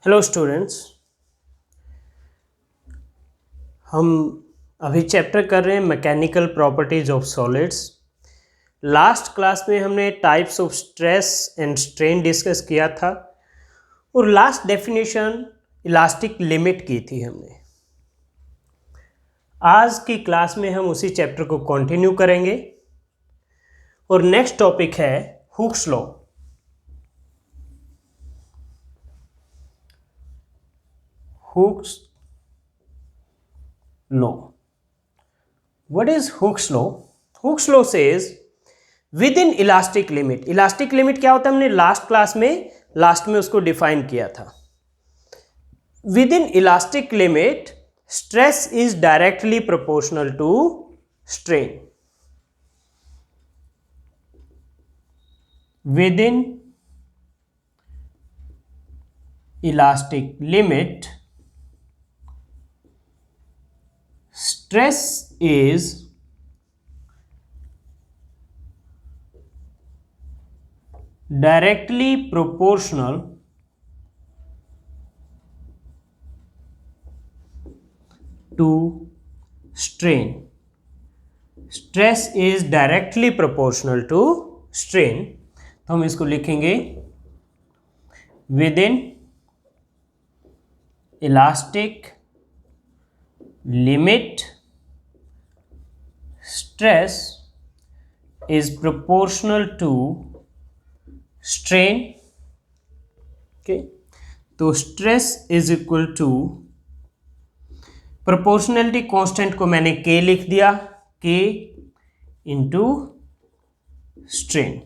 Hello students, हम अभी chapter कर रहे हैं mechanical properties of solids. Last class में हमने types of stress and strain discuss किया था और लास्ट डेफिनेशन इलास्टिक लिमिट की थी हमने। आज की क्लास में हम उसी चैप्टर को कंटिन्यू करेंगे और नेक्स्ट टॉपिक है Hooke's law. Hooke's law. What is Hooke's law? Hooke's law says within elastic limit. Elastic limit क्या होता है, हमने लास्ट क्लास में लास्ट में उसको डिफाइन किया था। Within elastic limit, stress is directly proportional to strain. Within elastic limit, stress is directly proportional to strain. Stress is directly proportional to strain. तो हम इसको लिखेंगे within elastic limit, stress is proportional to strain. Okay, तो stress is equal to proportionality constant को मैंने k लिख दिया, k into strain.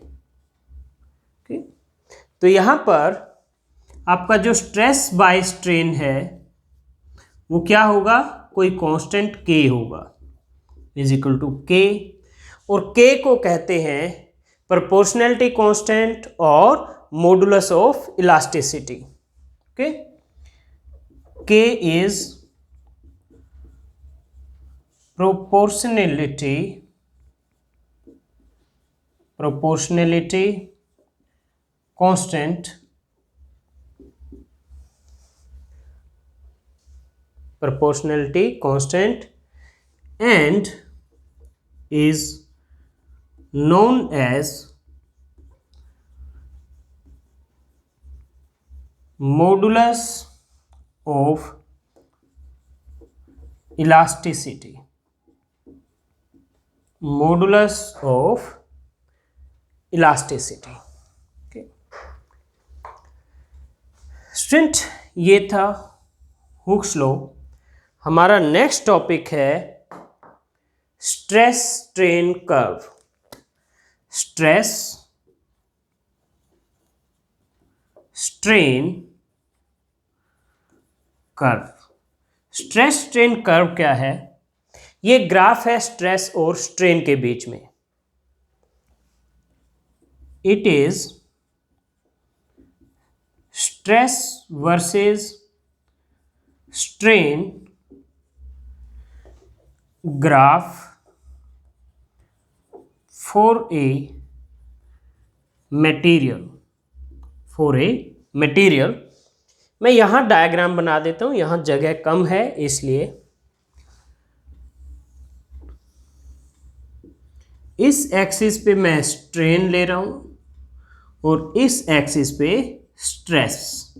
तो यहां पर आपका जो स्ट्रेस बाय स्ट्रेन है वो क्या होगा, कोई कांस्टेंट k होगा, इज इक्वल टू k, और k को कहते हैं प्रोपोर्शनलिटी कांस्टेंट और modulus of elasticity. Okay, k is proportionality constant and is known as modulus of elasticity. Modulus of elasticity. Okay. Student, ये था हुक्स लॉ। हमारा next topic है stress strain curve. Stress strain curve. Stress strain curve क्या है? ये graph है stress और strain के बीच में। It is stress versus strain graph for a material. मैं यहां डायग्राम बना देता हूं, यहां जगह कम है इसलिए। इस एक्सिस पे मैं स्ट्रेन ले रहा हूं और इस एक्सिस पे स्ट्रेस।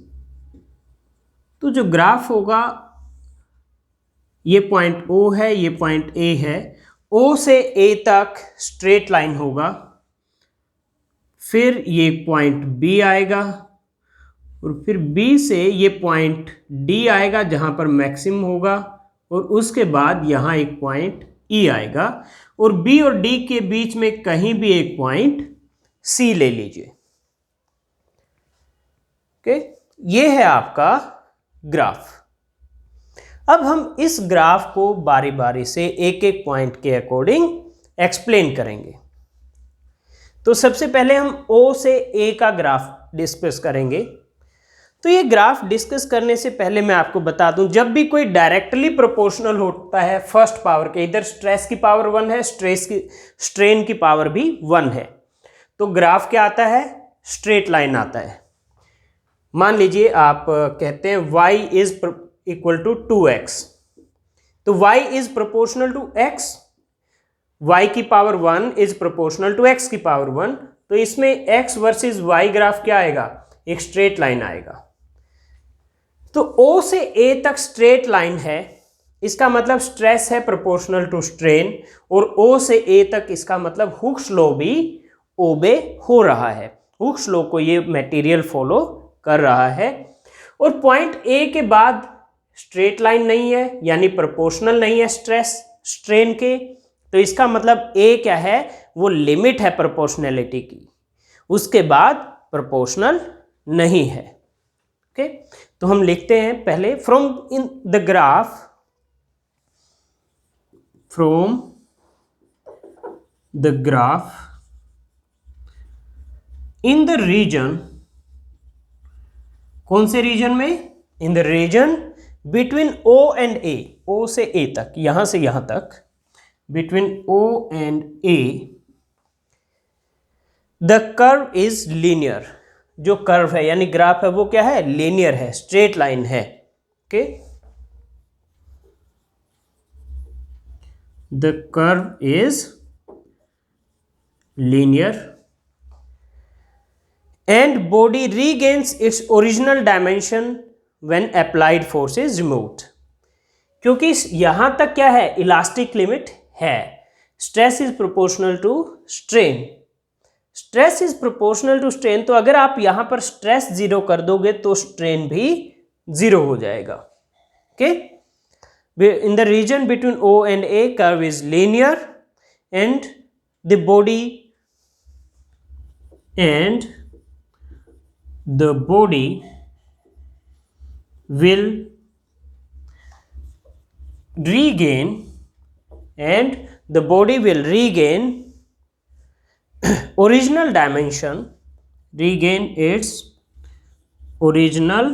तो जो ग्राफ होगा, ये पॉइंट O है, ये पॉइंट A है। O से A तक स्ट्रेट लाइन होगा, फिर ये पॉइंट B आएगा और फिर B से ये पॉइंट D आएगा जहां पर मैक्सिमम होगा, और उसके बाद यहां एक पॉइंट E आएगा, और B और D के बीच में कहीं भी एक पॉइंट C ले लीजिए। ओके, ये है आपका ग्राफ। अब हम इस ग्राफ को बारी बारी से एक एक पॉइंट के अकॉर्डिंग एक्सप्लेन करेंगे। तो सबसे पहले हम O से A का ग्राफ डिस्कस करेंगे। तो ये ग्राफ डिस्कस करने से पहले मैं आपको बता दूं, जब भी कोई डायरेक्टली प्रोपोर्शनल होता है फर्स्ट पावर के, इधर स्ट्रेस की पावर 1 है, स्ट्रेन की पावर भी 1 है, तो ग्राफ क्या आता है, स्ट्रेट लाइन आता है। मान लीजिए आप कहते हैं y is equal to 2x, तो y is proportional to x, y की power 1 is proportional to x की पावर 1, तो इसमें x वर्सेस y ग्राफ क्या आएगा, एक स्ट्रेट लाइन आएगा। तो O से A तक स्ट्रेट लाइन है, इसका मतलब स्ट्रेस है प्रोपोर्शनल टू स्ट्रेन, और O से A तक इसका मतलब हुक्स लॉ भी ओबे हो रहा है, हुक्स लॉ को ये मटेरियल फॉलो कर रहा है। और पॉइंट A के बाद स्ट्रेट लाइन नहीं है, यानी प्रोपोर्शनल नहीं है स्ट्रेस स्ट्रेन के, तो इसका मतलब A क्या है, वो लिमिट है प्रोपोर्शनैलिटी की, उसके बाद प्रोपोर्शनल नहीं है। ओके, तो हम लिखते हैं पहले from in the graph, from the graph in the region, कौन से रीजन में, in the region between O and A, O से A तक, यहां से यहां तक, between O and A the curve is linear, जो कर्व है यानी ग्राफ है वो क्या है, लीनियर है, स्ट्रेट लाइन है। Okay, the curve is linear and body regains its original dimension when applied force is removed, क्योंकि यहां तक क्या है, इलास्टिक लिमिट है, stress is proportional to strain, stress is proportional to strain, तो अगर आप यहां पर स्ट्रेस जीरो कर दोगे तो स्ट्रेन भी जीरो हो जाएगा। Okay, in the region between O and A curve is linear and the body will regain original dimension, regain its original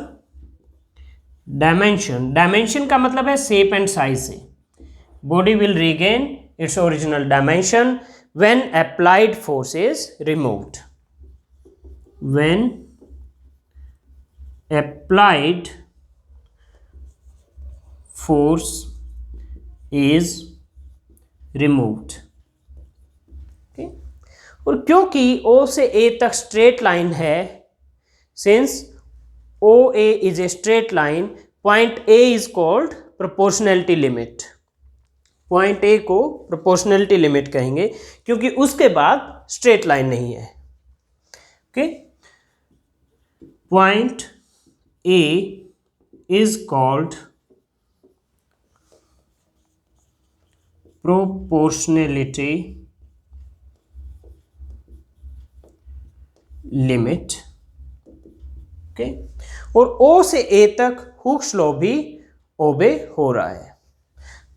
dimension, dimension का मतलब है shape and size से, body will regain its original dimension when applied force is removed, when applied force is removed। okay? और क्योंकि O से A तक straight line है, since OA is a straight line, point A is called proportionality limit, point A को proportionality limit कहेंगे क्योंकि उसके बाद स्ट्रेट लाइन नहीं है। Okay, point A is called proportionality limit। Okay, और O से A तक हुक्स लॉ भी ओबे हो रहा है,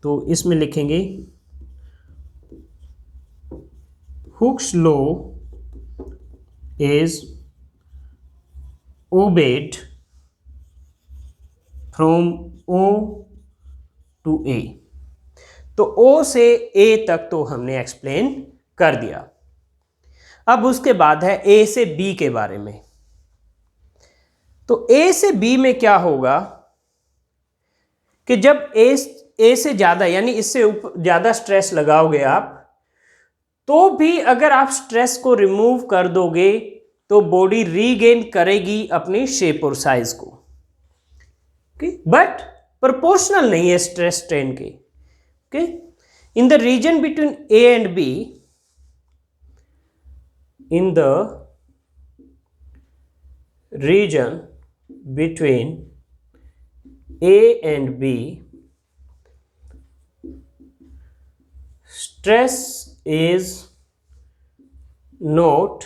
तो इसमें लिखेंगे Hooke's law is obeyed from O to A, तो O से A तक तो हमने एक्सप्लेन कर दिया। अब उसके बाद है A से B के बारे में, तो A से B में क्या होगा कि जब A से ज़्यादा यानी इससे ज़्यादा स्ट्रेस लगाओगे आप, तो भी अगर आप स्ट्रेस को रिमूव कर दोगे तो बॉडी रीगेन करेगी अपनी शेप और साइज को, बट प्रोपोर्शनल नहीं है स्ट्रेस स्ट्रेन के। Okay, in the region between A and B, in the region between A and B, stress is not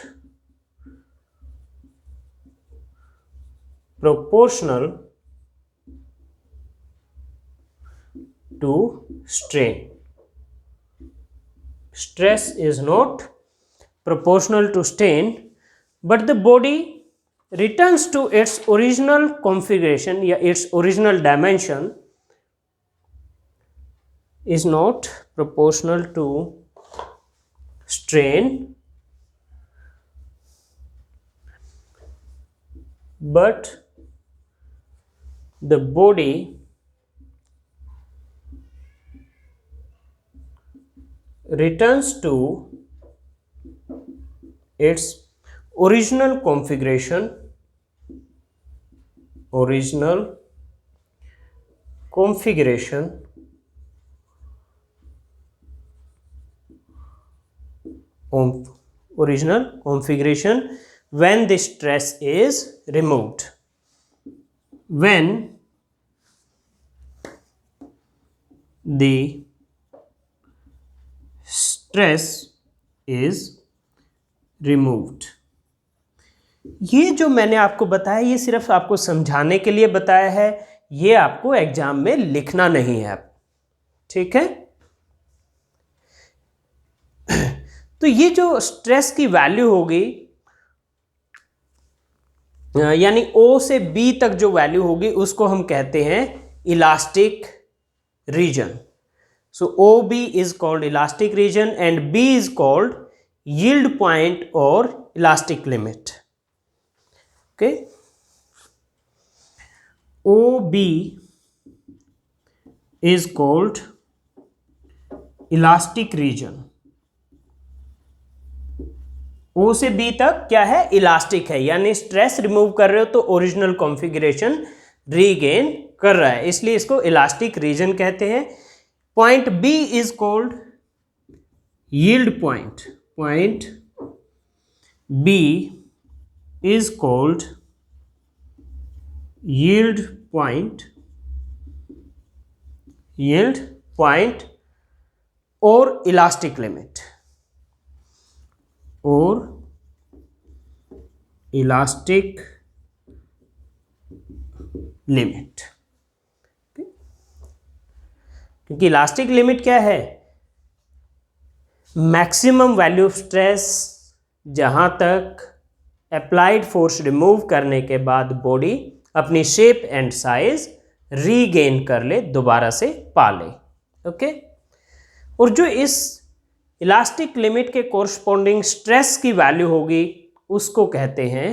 proportional to strain, stress is not proportional to strain, but the body returns to its original configuration या its original dimension is not proportional to strain, but the body returns to its original configuration original configuration when the stress is removed. When the stress is removed. ये जो मैंने आपको बताया ये सिर्फ आपको समझाने के लिए बताया है, ये आपको एग्जाम में लिखना नहीं है, ठीक है। तो ये जो स्ट्रेस की वैल्यू होगी यानी O से B तक जो वैल्यू होगी उसको हम कहते हैं elastic region. So OB is called elastic region and B is called yield point or elastic limit. Okay. OB is called elastic region. O से B तक क्या है, इलास्टिक है, यानी स्ट्रेस रिमूव कर रहे हो तो ओरिजिनल कॉन्फ़िगरेशन रीगेन कर रहा है, इसलिए इसको इलास्टिक रीजन कहते हैं. Point B is called yield point. Point B is called yield point और इलास्टिक लिमिट क्योंकि इलास्टिक लिमिट क्या है, मैक्सिमम वैल्यू ऑफ स्ट्रेस जहां तक अप्लाइड फोर्स रिमूव करने के बाद बॉडी अपनी शेप एंड साइज रीगेन कर ले, दोबारा से पा ले. ओके. और जो इस इलास्टिक लिमिट के कोरस्पॉन्डिंग स्ट्रेस की वैल्यू होगी उसको कहते हैं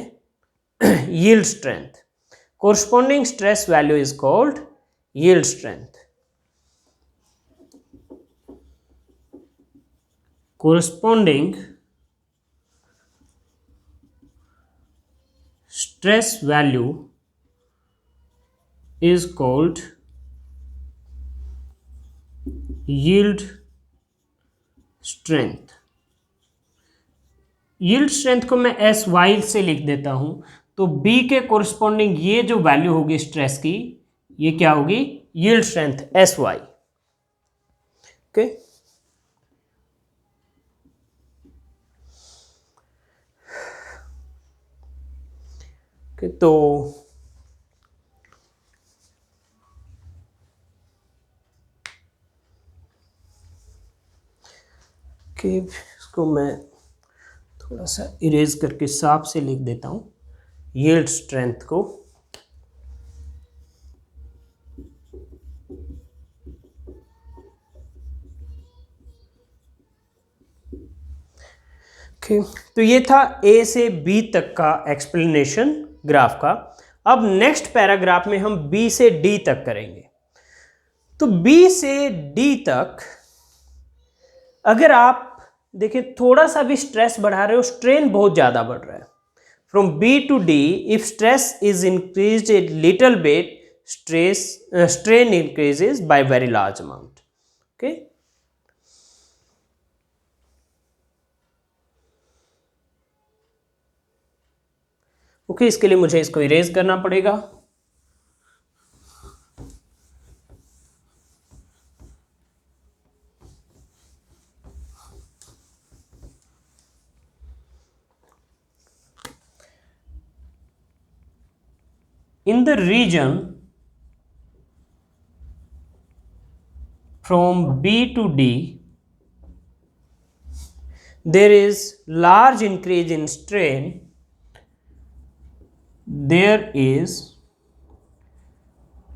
yield strength. Corresponding stress value is called yield strength. Corresponding stress value is called yield strength. yield strength को मैं SY से लिख देता हूं, तो B के कोरस्पॉन्डिंग ये जो वैल्यू होगी स्ट्रेस की, ये क्या होगी, yield strength SY. ओके. तो इसको मैं थोड़ा सा इरेज करके साफ से लिख देता हूं यील्ड स्ट्रेंथ को. तो ये था A से B तक का एक्सप्लेनेशन ग्राफ का. अब नेक्स्ट पैराग्राफ में हम B से D तक करेंगे. तो B से D तक अगर आप देखिए थोड़ा सा भी स्ट्रेस बढ़ा रहे हो, स्ट्रेन बहुत ज़्यादा बढ़ रहा है. From B to D if stress is increase a little bit, strain increases by very large amount. Okay. Okay, इसके लिए मुझे इसको इरेज करना पड़ेगा. In the region from B to D, there is large increase in strain. There is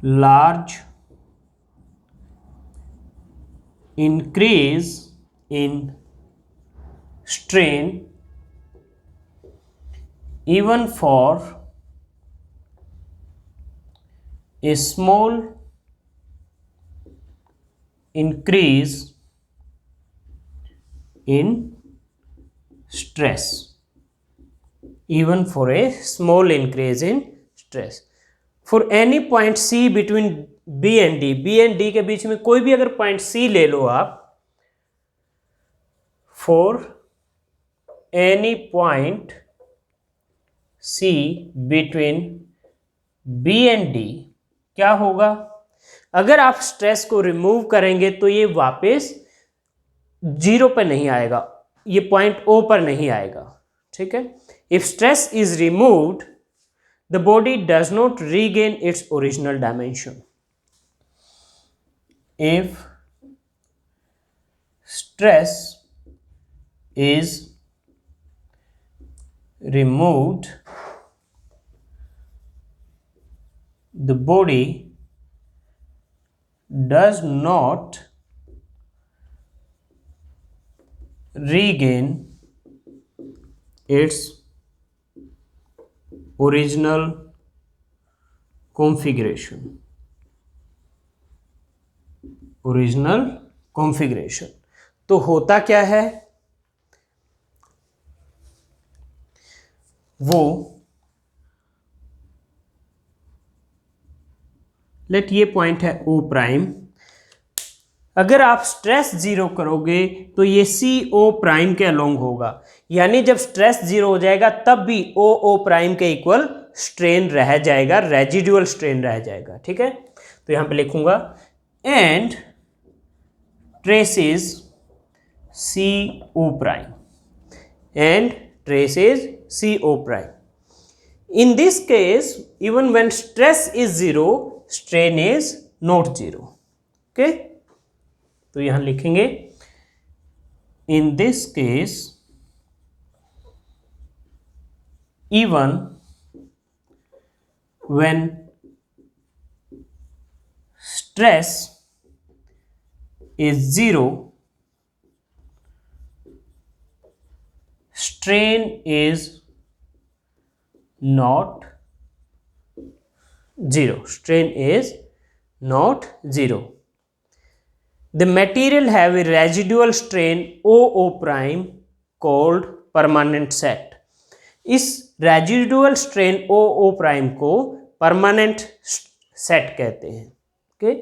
large increase in strain even for a small increase in stress, even for a small increase in stress for any point C between B and D, B and D के बीच में कोई भी अगर point C ले लो आप, for any point C between B and D क्या होगा? अगर आप स्ट्रेस को रिमूव करेंगे तो ये वापस जीरो पर नहीं आएगा, ये पॉइंट O पर नहीं आएगा, ठीक है। If stress is removed the body does not regain its original dimension. If stress is removed, the body does not regain its original configuration. Original configuration. तो होता क्या है, वो लेट ये पॉइंट है O प्राइम, अगर आप स्ट्रेस जीरो करोगे तो ये CO प्राइम के अलोंग होगा, यानी जब स्ट्रेस जीरो हो जाएगा तब भी O प्राइम के इक्वल स्ट्रेन रह जाएगा, रेजिडुअल स्ट्रेन रह जाएगा, ठीक है। तो यहां पे लिखूंगा and traces CO prime, and traces CO prime. In this case, even when stress is zero, strain is not zero. Okay? तो यहां लिखेंगे in this case, even when stress is zero, strain is not zero. Strain is not zero. The material have a residual strain OO prime called permanent set. इस residual strain OO prime को permanent set कहते हैं, okay?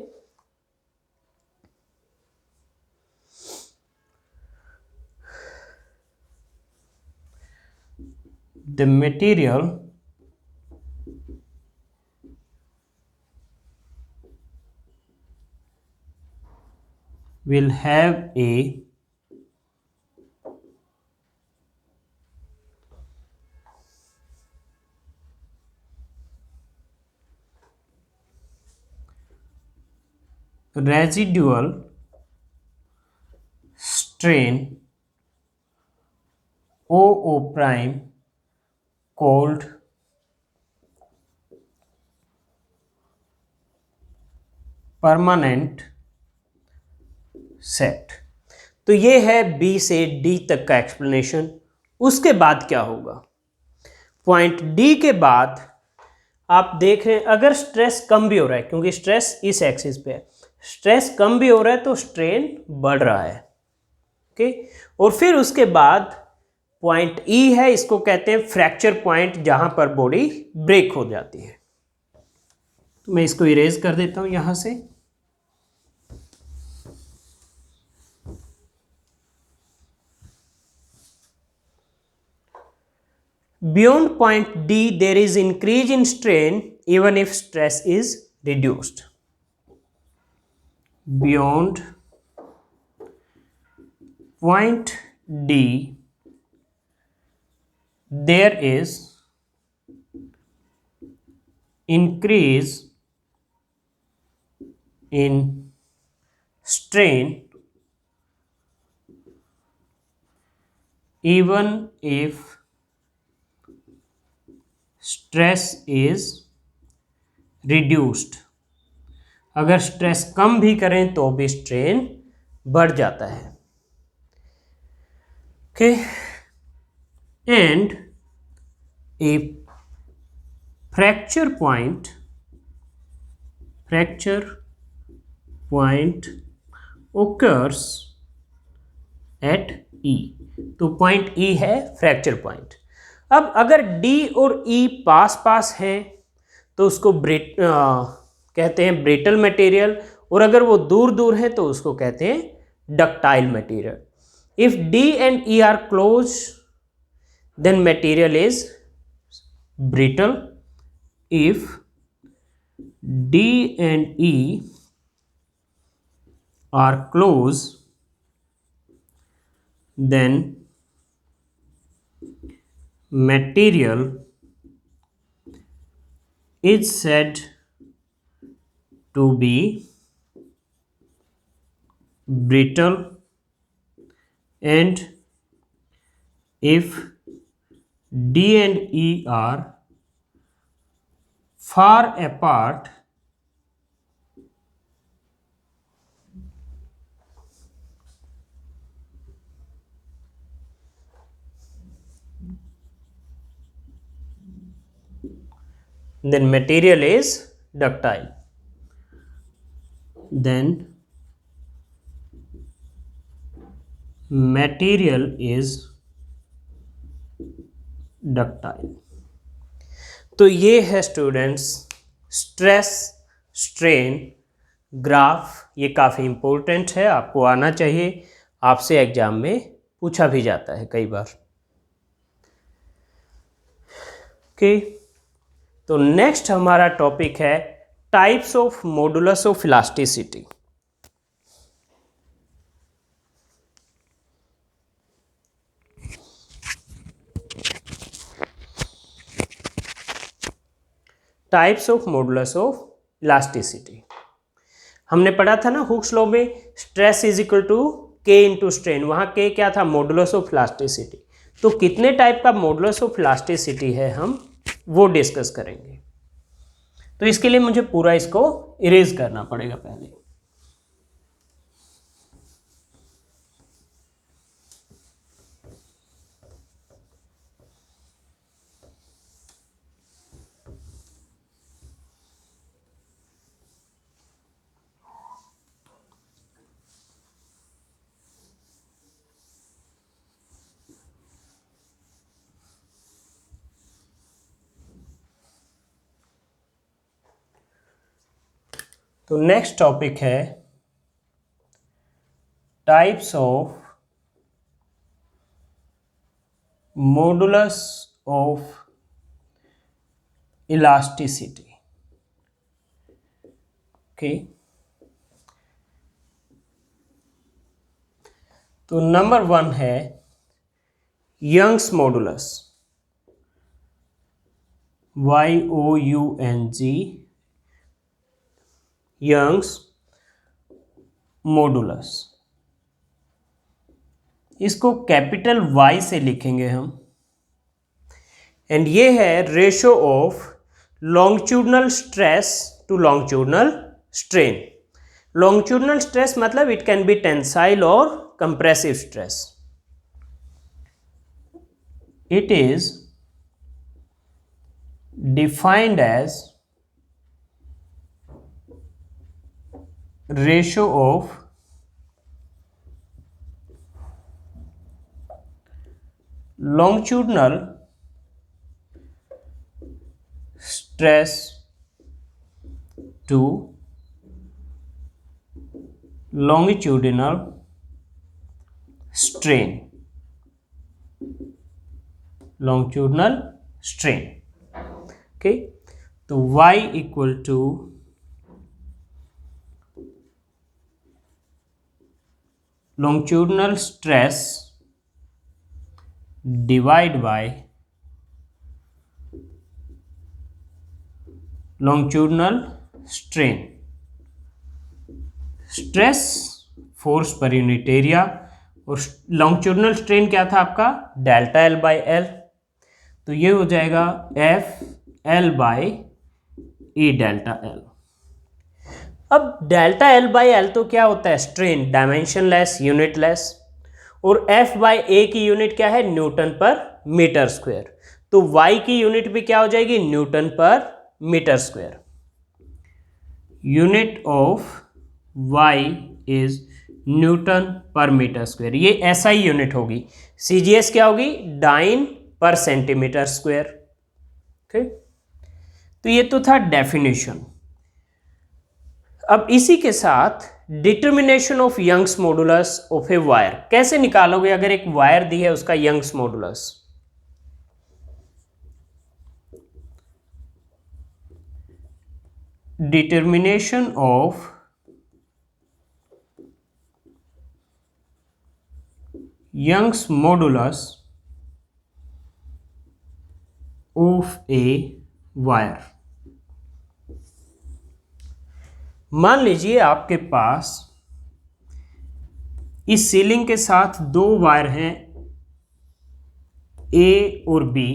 The material will have a residual strain OO prime called permanent set. तो ये है B से D तक का एक्सप्लेनेशन। उसके बाद क्या होगा, पॉइंट डी के बाद आप देख रहे हैं अगर स्ट्रेस कम भी हो रहा है, क्योंकि स्ट्रेस इस एक्सिस पे है, स्ट्रेस कम भी हो रहा है तो स्ट्रेन बढ़ रहा है, ओके। और फिर उसके बाद पॉइंट ई है, इसको कहते हैं फ्रैक्चर पॉइंट, जहां पर बॉडी ब्रेक हो जाती है। तो मैं इसको इरेज कर देता हूं यहां से। Beyond point D, there is increase in strain even if stress is reduced. Beyond point D, there is increase in strain even if stress is reduced. अगर स्ट्रेस कम भी करें तो भी स्ट्रेन बढ़ जाता है, okay. And A fracture point fracture point occurs at E। तो point E है फ्रैक्चर पॉइंट। अब अगर D और E पास पास हैं तो उसको कहते हैं ब्रिटल मटेरियल, और अगर वो दूर दूर है तो उसको कहते हैं ductile material. If D and E are close then material is brittle. If D and E are close then material is said to be brittle, and if D and E are far apart then material is ductile. Then material is ductile. तो ये है students stress strain graph. ये काफ़ी important है, आपको आना चाहिए, आपसे एग्जाम में पूछा भी जाता है कई बार। ओके, तो नेक्स्ट हमारा टॉपिक है types of modulus of elasticity. Types of modulus of elasticity हमने पढ़ा था ना हुक्स लॉ में, स्ट्रेस इज इक्वल टू के इंटू स्ट्रेन। वहाँ के क्या था? Modulus of elasticity. तो कितने टाइप का मॉडुलस ऑफ इलास्टिसिटी है हम वो डिस्कस करेंगे। तो इसके लिए मुझे पूरा इसको इरेज करना पड़ेगा पहले। तो नेक्स्ट टॉपिक है types of modulus of elasticity. Okay, तो नंबर 1 है Young's modulus, YOUNG, Young's modulus. इसको कैपिटल Y से लिखेंगे हम, एंड ये है ratio of longitudinal stress to longitudinal strain. Longitudinal stress मतलब इट कैन बी टेंसाइल और compressive stress. It is defined as ratio of longitudinal stress to longitudinal strain, longitudinal strain। okay, तो y equal to longitudinal stress divide by longitudinal strain। Stress force पर unit area, और longitudinal strain क्या था आपका? Delta L by L. तो ये हो जाएगा F L by E delta L. अब डेल्टा एल बाई एल तो क्या होता है? स्ट्रेन, डायमेंशनलेस, यूनिटलेस, और एफ बाई ए की यूनिट क्या है? न्यूटन पर मीटर स्क्वायर। तो वाई की यूनिट भी क्या हो जाएगी? न्यूटन पर metre square. Unit of Y is Newton पर मीटर स्क्वायर। ये एसआई यूनिट होगी। सीजीएस क्या होगी? डाइन पर सेंटीमीटर स्क्वायर। ओके, तो ये तो था डेफिनेशन। अब इसी के साथ determination of Young's modulus of a wire कैसे निकालोगे? अगर एक वायर दी है उसका Young's modulus, determination of Young's modulus of a wire. मान लीजिए आपके पास इस सीलिंग के साथ दो वायर हैं ए और बी।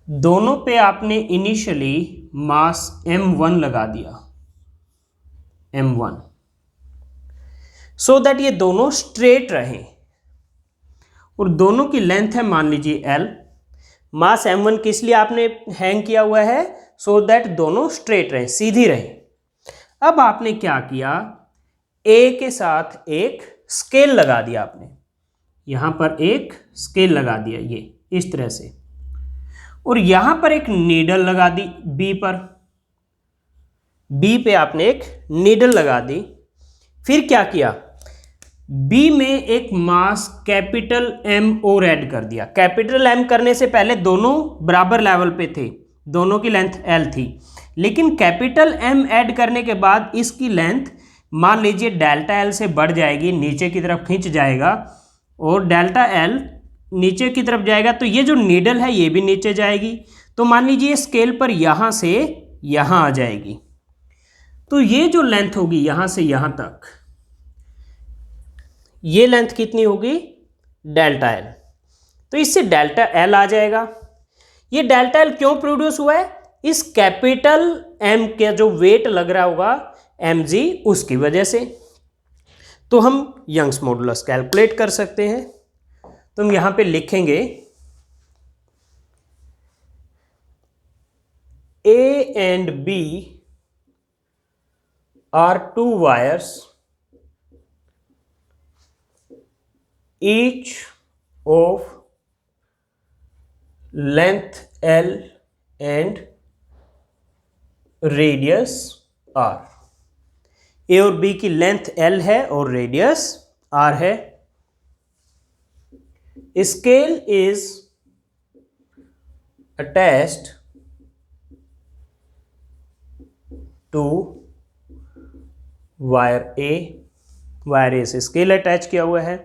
दोनों पे आपने इनिशियली मास m1 लगा दिया, m1, सो दैट ये दोनों स्ट्रेट रहें और दोनों की लेंथ है मान लीजिए l। मास m1 किस लिए आपने हैंग किया हुआ है? सो दैट दोनों स्ट्रेट रहें, सीधी रहें। अब आपने क्या किया? A के साथ एक स्केल लगा दिया आपने, यहां पर एक स्केल लगा दिया ये इस तरह से, और यहां पर एक नीडल लगा दी B पर। B पे आपने एक नीडल लगा दी। फिर क्या किया? B में एक मास कैपिटल M और ऐड कर दिया। कैपिटल M करने से पहले दोनों बराबर लेवल पे थे, दोनों की लेंथ L थी, लेकिन कैपिटल M ऐड करने के बाद इसकी लेंथ मान लीजिए डेल्टा L से बढ़ जाएगी, नीचे की तरफ खींच जाएगा, और डेल्टा L नीचे की तरफ जाएगा तो ये जो नीडल है ये भी नीचे जाएगी। तो मान लीजिए स्केल पर यहां से यहां आ जाएगी, तो ये जो लेंथ होगी यहां से यहां तक, ये लेंथ कितनी होगी? Delta L। तो इससे डेल्टा L आ जाएगा। ये डेल्टा L क्यों प्रोड्यूस हुआ है? इस कैपिटल M का जो वेट लग रहा होगा mg, उसकी वजह से। तो हम यंग्स मॉडुलस कैलकुलेट कर सकते हैं। तो हम यहां पे लिखेंगे A and B are two wires, each of length L and radius R। A और B की लेंथ L है और रेडियस R है। Scale is attached to wire A। Wire A से स्केल अटैच किया हुआ है,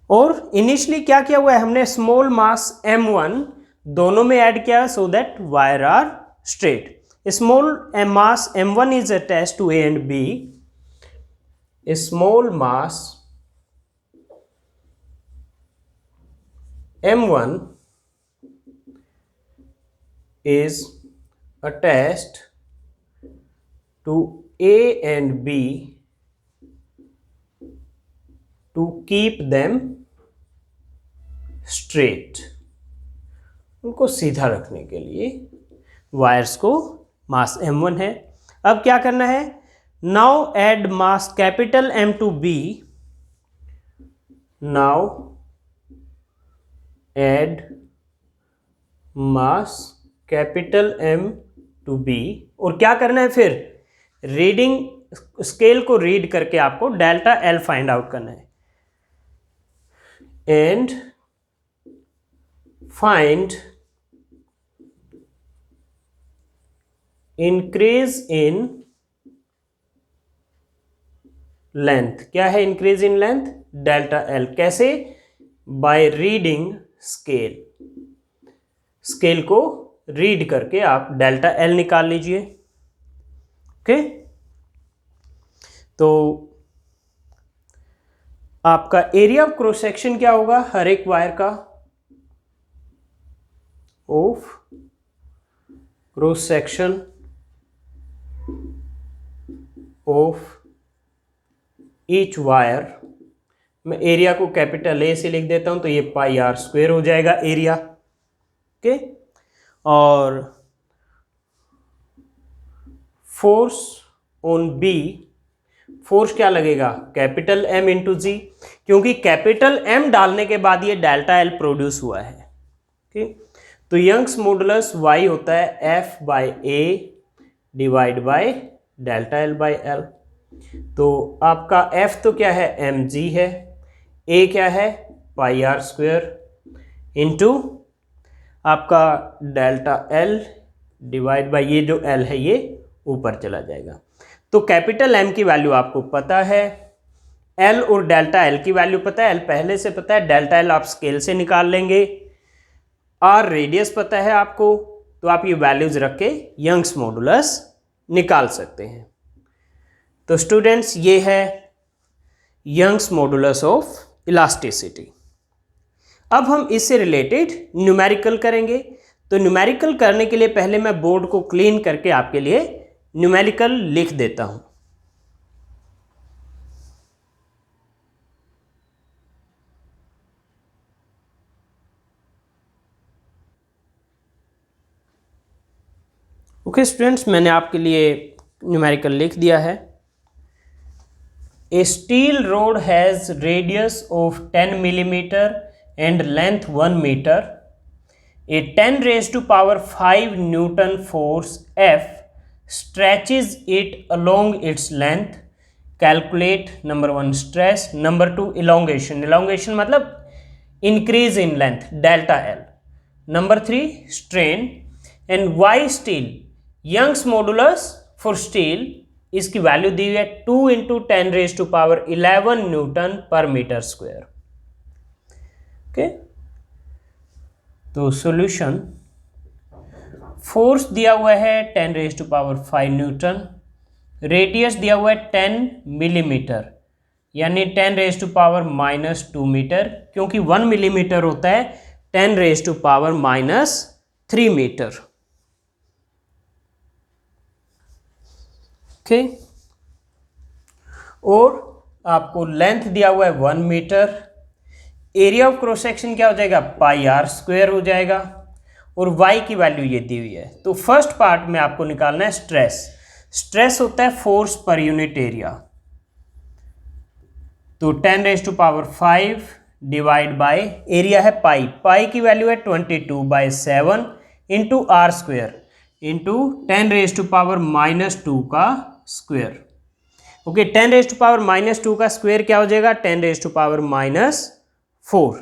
और इनिशियली क्या किया हुआ है हमने? स्मॉल मास m1 दोनों में ऐड किया so that wire are straight. Small mass m1 is attached to A and B. A small mass m1 is attached to A and B to keep them straight। उनको सीधा रखने के लिए wires को मास m1 है। अब क्या करना है? Now add mass capital M to B। Now add mass capital M to B, और क्या करना है फिर? रीडिंग स्केल को रीड करके आपको डेल्टा L फाइंड आउट करना है। And find increase in length. क्या है increase in length? Delta L। कैसे? By reading scale. स्केल को रीड करके आप डेल्टा L निकाल लीजिए। ओके, तो आपका एरिया ऑफ क्रॉस सेक्शन क्या होगा हर एक वायर का? Of cross section of each wire. मैं एरिया को कैपिटल A से लिख देता हूं तो ये पाई r स्क्वायर हो जाएगा एरिया। ओके, और फोर्स ऑन बी, फोर्स क्या लगेगा, कैपिटल एम इंटू जी, क्योंकि कैपिटल एम डालने के बाद ये डेल्टा एल प्रोड्यूस हुआ है। ठीक, तो यंग्स मॉडुलस वाई होता है F by A divide by delta L by L. तो आपका एफ तो क्या है, एम जी है, ए क्या है, पाई आर स्क्वेयर इंटू आपका डेल्टा एल डिवाइड बाई ये जो एल है ये ऊपर चला जाएगा। तो कैपिटल एम की वैल्यू आपको पता है, एल और डेल्टा एल की वैल्यू पता है, एल पहले से पता है, डेल्टा एल आप स्केल से निकाल लेंगे, आर रेडियस पता है आपको, तो आप ये वैल्यूज रख के यंग्स मॉडुलस निकाल सकते हैं। तो स्टूडेंट्स ये है यंग्स मॉडुलस ऑफ इलास्टिसिटी। अब हम इससे रिलेटेड न्यूमेरिकल करेंगे। तो न्यूमेरिकल करने के लिए पहले मैं बोर्ड को क्लीन करके आपके लिए न्यूमेरिकल लिख देता हूं। ओके स्टूडेंट्स, मैंने आपके लिए न्यूमेरिकल लिख दिया है। A steel rod has radius of 10 millimetre and length 1 meter. A 10 raised to power 5 Newton force F stretches it along its length. Calculate number 1 stress, number 2 elongation, elongation मतलब increase in length delta L, number 3 strain, and Y steel Young's modulus for steel इसकी value दी हुई है 2 into 10 raised to power 11 Newton per meter square। Okay, तो solution, force दिया हुआ है 10 raise to power 5 newton, radius दिया हुआ है 10 मिलीमीटर यानी 10 रेज टू पावर -2 मीटर, क्योंकि 1 मिलीमीटर होता है 10 raise to power -3 metre. Okay, और आपको लेंथ दिया हुआ है 1 metre, area of cross section क्या हो जाएगा, पाई आर स्क्वायर हो जाएगा, और y की वैल्यू ये दी हुई है। तो फर्स्ट पार्ट में आपको निकालना है स्ट्रेस। स्ट्रेस होता है फोर्स पर यूनिट एरिया, तो 10 raise to power 5 divide by area है पाई, पाई की वैल्यू है 22/7 into R square into 10 raise to power -2 का square. Okay, 10 raise to power -2 का स्क्वायर क्या हो जाएगा, 10 रेज टू पावर -4।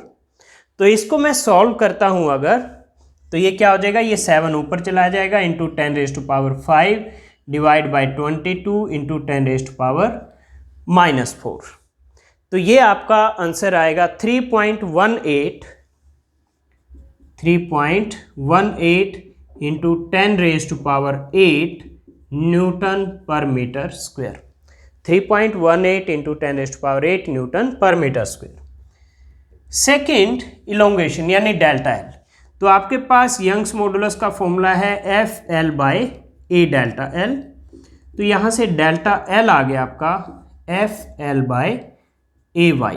तो इसको मैं सॉल्व करता हूं अगर, तो ये क्या हो जाएगा, ये 7 ऊपर चला जाएगा into 10 raise to power 5 divide by 22 into 10 raise to power -4। तो ये आपका आंसर आएगा 3.18 into 10 raise to power 8 newton पर metre square. 3.18 into 10 raise to power 8 newton पर मीटर स्क्वायर। सेकेंड इलोंगेशन यानी डेल्टा एल, तो आपके पास यंग्स मॉडुलस का फॉर्मूला है F L by A delta L. तो यहाँ से डेल्टा एल आ गया आपका F L by A Y,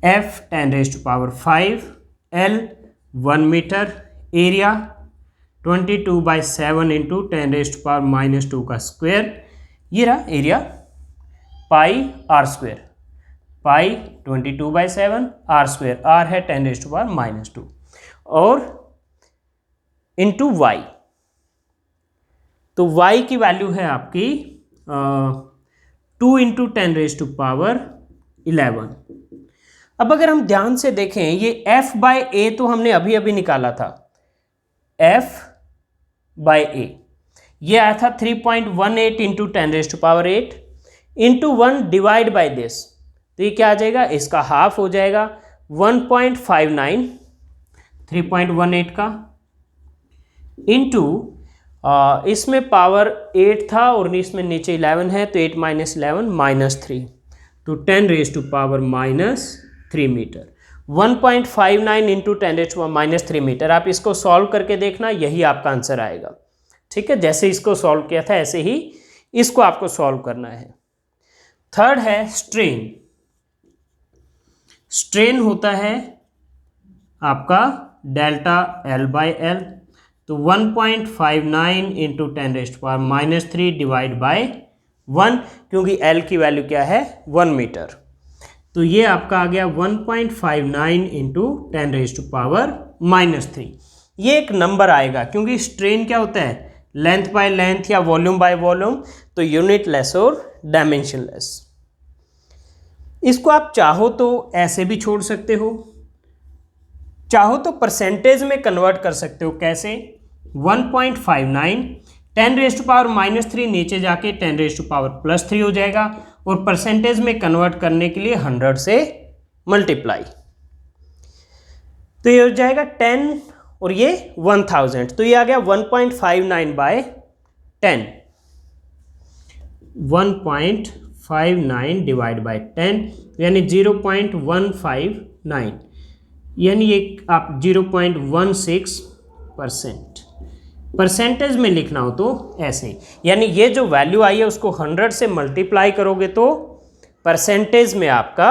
F 10 raise to power 5, L 1 metre, area 22/7 into 10 raise to power -2 का स्क्वायर, ये रहा area, pi R square, pi 22/7 R square, R है 10 raise to power -2, और इंटू वाई। तो y की value है आपकी 2 into 10 raise to power 11। अब अगर हम ध्यान से देखें, ये f बाई ए तो हमने अभी अभी निकाला था, f बाई ए ये आया था 3.18 into 10 raise to power 8 into 1 divide by this, तो ये क्या आ जाएगा, इसका हाफ हो जाएगा 1.59, 3.18 का इंटू इसमें पावर 8 था और इसमें नीचे 11 है, तो 8 - 11 -3, तो 10 raise to power -3 metre. 1.59 into 10 raise to power -3 metre. आप इसको सॉल्व करके देखना, यही आपका आंसर आएगा। ठीक है, जैसे इसको सॉल्व किया था ऐसे ही इसको आपको सॉल्व करना है। थर्ड है स्ट्रेन। स्ट्रेन होता है आपका डेल्टा एल बाई एल। तो 1.59 इंटू 10⁻³ डिवाइड बाय 1, क्योंकि L की वैल्यू क्या है 1 मीटर। तो ये आपका आ गया 1.59 इंटू 10⁻³ ये एक नंबर आएगा, क्योंकि स्ट्रेन क्या होता है लेंथ बाय लेंथ या वॉल्यूम बाय वॉल्यूम, तो यूनिट लेस और डायमेंशन लेस। इसको आप चाहो तो ऐसे भी छोड़ सकते हो, चाहो तो परसेंटेज में कन्वर्ट कर सकते हो। कैसे? 1.59 10⁻³ नीचे जाके 10⁻+3 हो जाएगा, और परसेंटेज में कन्वर्ट करने के लिए 100 से मल्टीप्लाई, तो ये हो जाएगा 10 और ये 1000, तो ये आ गया 1.59 बाय 10, 1.59 डिवाइड बाय 10 यानी 0.159, यानी ये आप 0.16%। परसेंटेज में लिखना हो तो ऐसे, यानी ये जो वैल्यू आई है उसको 100 से मल्टीप्लाई करोगे तो परसेंटेज में आपका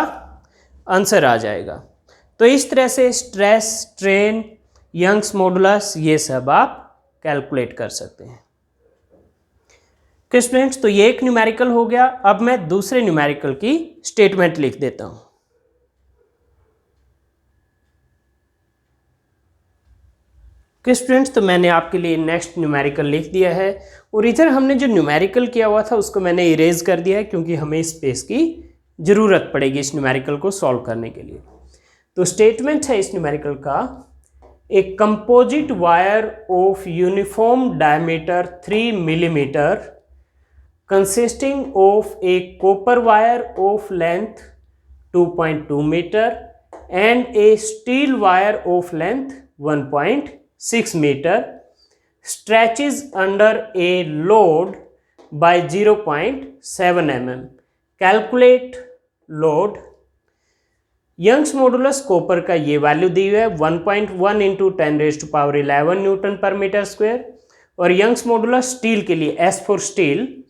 आंसर आ जाएगा। तो इस तरह से स्ट्रेस, स्ट्रेन, यंग्स मॉडुलस ये सब आप कैलकुलेट कर सकते हैं। स्टूडेंट्स, तो ये एक न्यूमेरिकल हो गया। अब मैं दूसरे न्यूमेरिकल की स्टेटमेंट लिख देता हूं। स्टूडेंट्स, तो मैंने आपके लिए नेक्स्ट न्यूमेरिकल लिख दिया है, और इधर हमने जो न्यूमेरिकल किया हुआ था उसको मैंने इरेज कर दिया है, क्योंकि हमें स्पेस की ज़रूरत पड़ेगी इस न्यूमेरिकल को सॉल्व करने के लिए। तो स्टेटमेंट है इस न्यूमेरिकल का, a composite wire of uniform diameter 3 millimetre consisting of a copper wire of length 2.2 metre and a steel wire of length 1.6 meter stretches under a load by 0.7 mm. Calculate load. Young's modulus copper का ये value दी हुई है 1.1 इंटू 10⁻11 newton पर metre square, और Young's modulus steel के लिए S for steel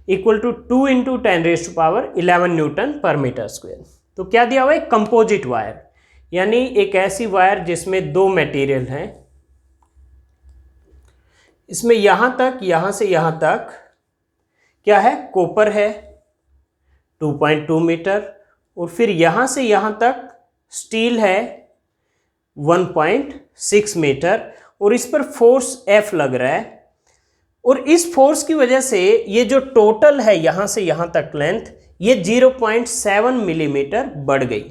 equal to 2 into 10⁻11 newton पर मीटर स्क्वायर। तो क्या दिया हुआ है? कंपोजिट वायर, यानी एक ऐसी वायर जिसमें दो मटेरियल हैं। इसमें यहां तक, यहां से यहां तक क्या है? कॉपर है 2.2 मीटर, और फिर यहां से यहां तक स्टील है 1.6 मीटर, और इस पर फोर्स F लग रहा है, और इस फोर्स की वजह से ये जो टोटल है यहां से यहां तक लेंथ, ये 0.7 मिलीमीटर बढ़ गई।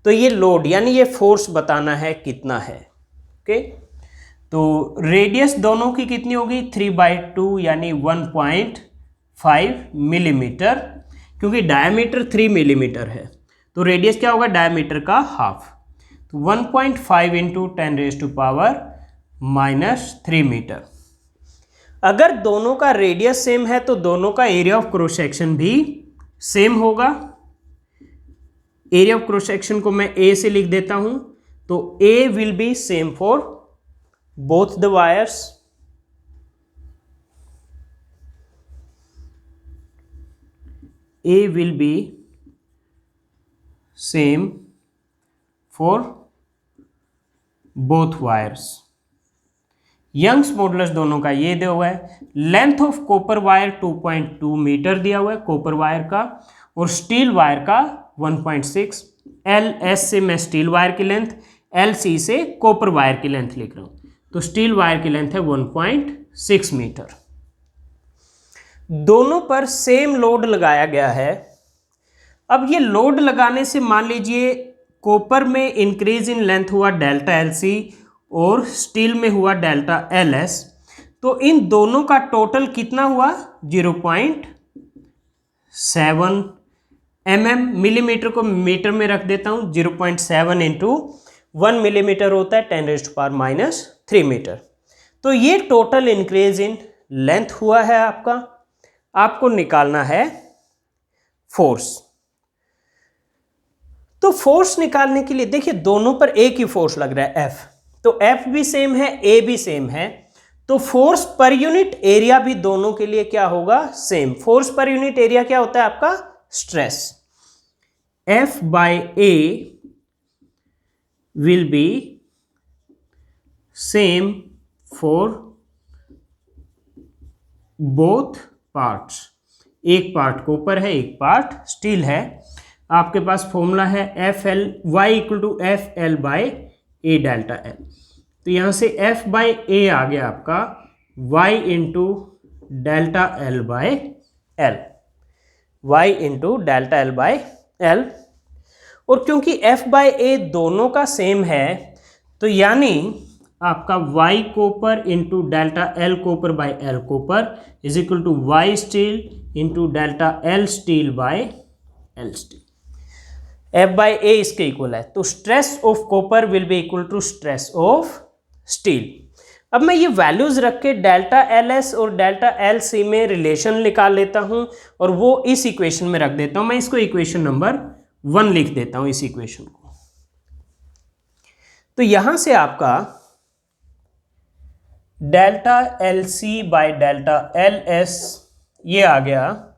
तो ये लोड यानी ये फोर्स बताना है कितना है। ओके, तो रेडियस दोनों की कितनी होगी? 3/2 यानी 1.5 मिलीमीटर, क्योंकि डायमीटर 3 मिलीमीटर है, तो रेडियस क्या होगा? डायमीटर का हाफ। तो 1.5 इंटू 10⁻³ मीटर। अगर दोनों का रेडियस सेम है तो दोनों का एरिया ऑफ क्रॉस सेक्शन भी सेम होगा। एरिया ऑफ क्रॉस सेक्शन को मैं A से लिख देता हूं, तो A will be same for both the wires. A will be same for both wires. Young's modulus दोनों का ये दिया हुआ है। Length of copper wire 2.2 metre दिया हुआ है कॉपर वायर का, और स्टील वायर का 1.6। LS से मैं स्टील वायर की लेंथ, LC से कॉपर वायर की लेंथ लिख रहा हूं, तो स्टील वायर की लेंथ है 1.6 मीटर। दोनों पर सेम लोड लगाया गया है। अब ये लोड लगाने से मान लीजिए कॉपर में इंक्रीज इन लेंथ हुआ डेल्टा LC और स्टील में हुआ डेल्टा LS, तो इन दोनों का टोटल कितना हुआ? 0.7 mm। मिलीमीटर को मीटर में रख देता हूं, 0.7 इंटू 1 मिलीमीटर होता है 10⁻³ मीटर। तो ये टोटल इंक्रीज इन लेंथ हुआ है आपका। आपको निकालना है फोर्स। तो फोर्स निकालने के लिए देखिए दोनों पर एक ही फोर्स लग रहा है F, तो F भी सेम है, A भी सेम है, तो फोर्स पर यूनिट एरिया भी दोनों के लिए क्या होगा? सेम। फोर्स पर यूनिट एरिया क्या होता है आपका? Stress. F by A will be same for both parts, एक पार्ट कॉपर है एक पार्ट स्टील है। आपके पास फॉर्मूला है F L Y equal to F L by A delta L. तो यहाँ से एफ बाई ए आ गया आपका Y into delta L by L, Y into delta L by L. और क्योंकि एफ बाई ए दोनों का सेम है तो यानी आपका y copper into delta L copper by L copper is equal to Y steel into delta L steel by L steel. F by A इसके equal है, तो stress of copper will be equal to stress of steel. अब मैं ये values रख के delta L S और delta L C में रिलेशन निकाल लेता हूं और वो इस इक्वेशन में रख देता हूं। मैं इसको इक्वेशन नंबर 1 लिख देता हूं, इस इक्वेशन को। तो यहां से आपका delta L C by delta L S ये आ गया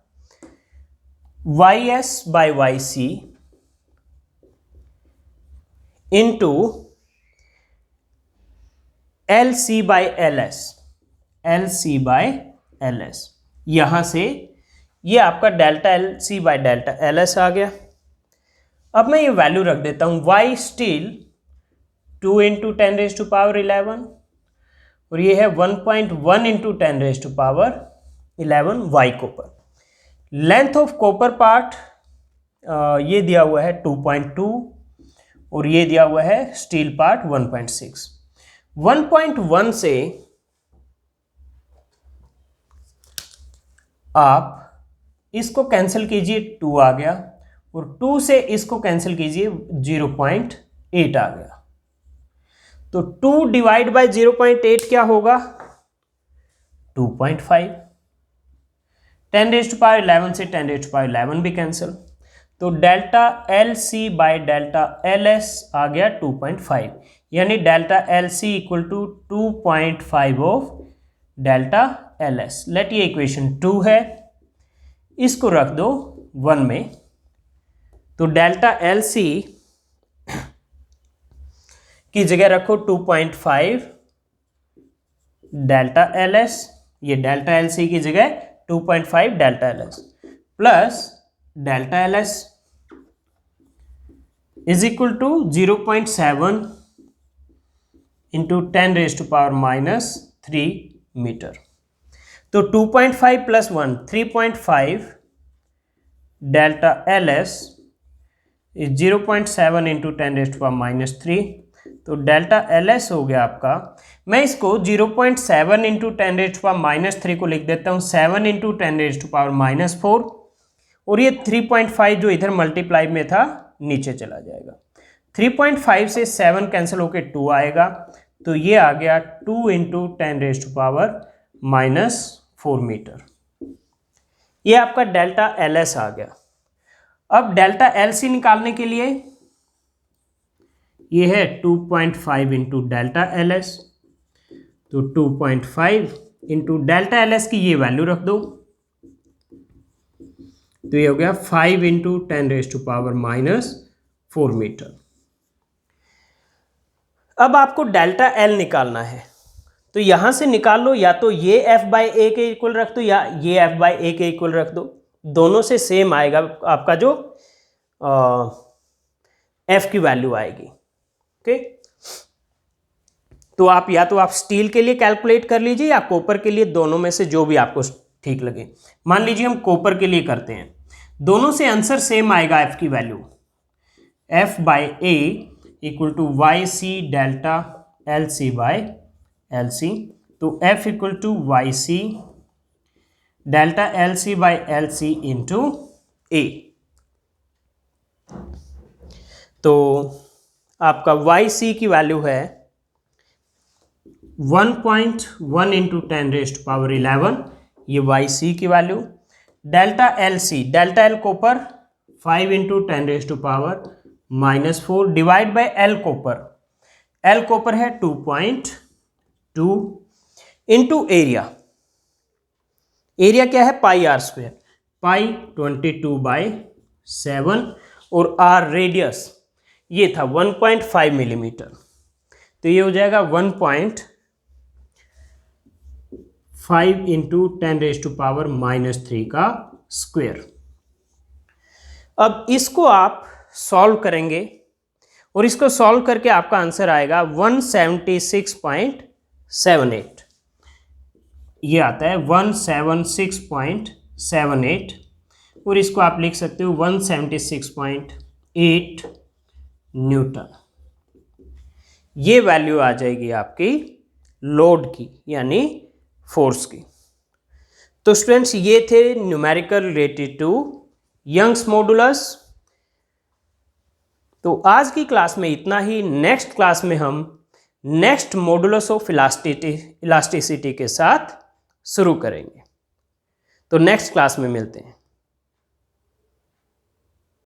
Y S by Y C into L C by L S, L C by L S. यहां से ये आपका delta L C by delta L S आ गया। अब मैं ये वैल्यू रख देता हूं Y steel 2 into 10 raise to power 11 और ये है 1.1 into 10 raise to power 11 Y copper. Length of copper part ये दिया हुआ है 2.2 और ये दिया हुआ है स्टील पार्ट 1.6। 1.1 से आप इसको कैंसिल कीजिए 2 आ गया और 2 से इसको कैंसिल कीजिए 0.8 आ गया। तो 2 डिवाइड बाय 0.8 क्या होगा 2.5। 10 रेज टू पावर 11 से 10 रेज टू पावर 11 भी कैंसिल, तो delta L C by delta L S आ गया 2.5, यानी delta L C equal to 2.5 of delta L S. Let ये इक्वेशन 2 है, इसको रख दो 1 में। तो डेल्टा एल सी की जगह रखो 2.5 डेल्टा एल एस, ये डेल्टा एल सी की जगह 2.5 delta L S plus delta L S is equal to 0.7 into 10 raise to power minus 3 metre. तो 2.5 plus 1 3.5 delta L S is 0.7 into 10 raise to power minus 3। तो delta L S हो गया आपका, मैं इसको 0.7 into 10 raise to power minus 3 को लिख देता हूँ 7 into 10 raise to power minus 4 और ये 3.5 जो इधर मल्टीप्लाई में था नीचे चला जाएगा। 3.5 से 7 कैंसिल होके 2 आएगा, तो ये आ गया 2 into 10 raise to power minus 4 metre. ये आपका डेल्टा एल एस आ गया। अब डेल्टा एल सी निकालने के लिए ये है 2.5 इंटू डेल्टा एल एस, तो 2.5 इंटू डेल्टा एल एस की ये वैल्यू रख दो, तो ये हो गया 5 into 10 raise to power minus 4 metre. अब आपको डेल्टा एल निकालना है, तो यहां से निकाल लो, या तो ये एफ बाई ए के इक्वल रख दो या ये एफ बाई ए के इक्वल रख दो, दोनों से सेम आएगा आपका जो एफ की वैल्यू आएगी। ओके, तो आप या तो आप स्टील के लिए कैलकुलेट कर लीजिए या कॉपर के लिए, दोनों में से जो भी आपको ठीक लगे। मान लीजिए हम कॉपर के लिए करते हैं, दोनों से आंसर सेम आएगा। एफ की value F by A equal to Y C delta L C by L C, तो F equal to Y C delta L C by L C into A. तो आपका वाई सी की value है 1.1 into 10 raise to power 11, ये Y C की value. Delta L C, delta L copper 5 into 10 raise to power minus 4 divide by L copper, L copper है 2.2 into area, area क्या है पाई R square, pi 22/7 और are radius ये था 1.5 millimetre, तो ये हो जाएगा 1.5 5 इंटू 10⁻³ का स्क्वायर। अब इसको आप सॉल्व करेंगे और इसको सॉल्व करके आपका आंसर आएगा 176.78। ये आता है 176.78 और इसको आप लिख सकते हो 176.8 न्यूटन। ये वैल्यू आ जाएगी आपकी लोड की यानी फोर्स की। तो स्टूडेंट्स ये थे numerical related to Young's modulus. तो आज की क्लास में इतना ही। नेक्स्ट क्लास में हम नेक्स्ट मॉडुलस ऑफ इलास्टिसिटी के साथ शुरू करेंगे। तो नेक्स्ट क्लास में मिलते हैं।